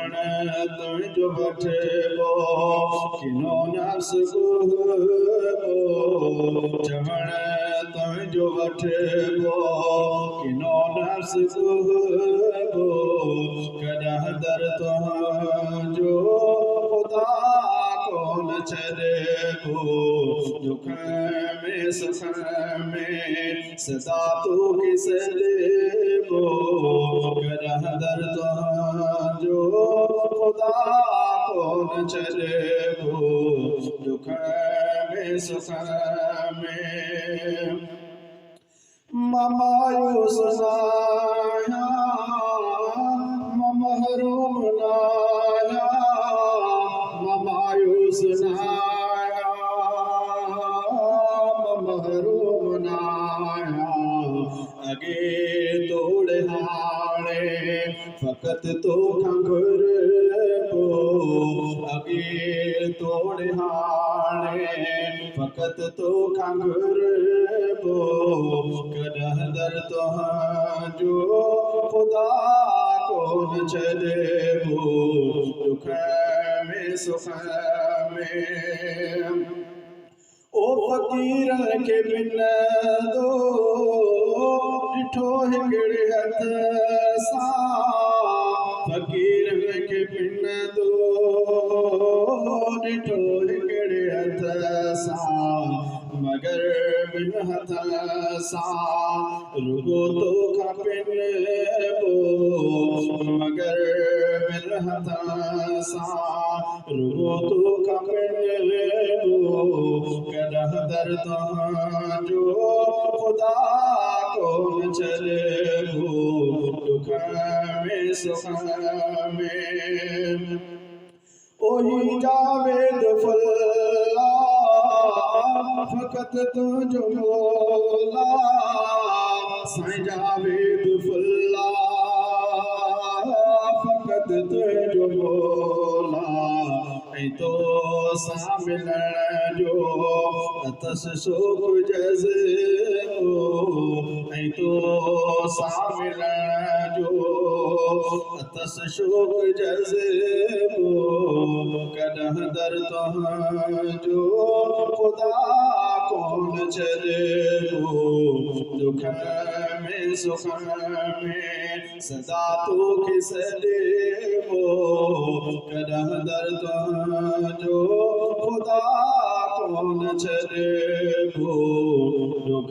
तुझो वठबो किनो नफ्स कुहबो चवण तुझो वठबो किनो नफ्स कुहबो कॾहिं दर तुझो खुदा कोन छॾबो दुख में सुख में सदा तोखे सॾबो कॾहिं दर तुझो खुदा कोन छॾबो दुख में सुख में मायूस नाहियां महरूम नाहियां मायूस नाहियां महरूम नाहियां अगे तोड़ हाणे फ़क़त तोखां घुरबो अगे तोड़ हाणे फ़क़त तोखां घुरबो कॾहिं दर तुझो खुदा कोन छॾबो दुख में सुख में ओ फ़क़ीर खे बिन दो ॾिठो हिकिड़े हथ सां फ़क़ीर खे बिन दो ॾिठो हिकिड़े हथ सां मगर बिन हथ सां रुगो तोखां पिनबो मगर बिन हथ सां रुगो तोखां पिनबो कॾहिं दर तुझो खुदा कोन छॾबो दुख में सुख में ओही जावेद फुल्ला फ़क़त तुझो मौला साईं जावेद फुल्ला फ़क़त तुझो मौला ऐं तो सां मिलण जो अथस शौक़ जज़्बो ऐं तो सां मिलण जो अथस शौक़ जज़्बो कॾहिं दर तुझो खुदा कोन छॾबो दुख में सुख में सदा तोखे सॾबो कॾहिं दर तुझो खुदा कोन छॾबो दुख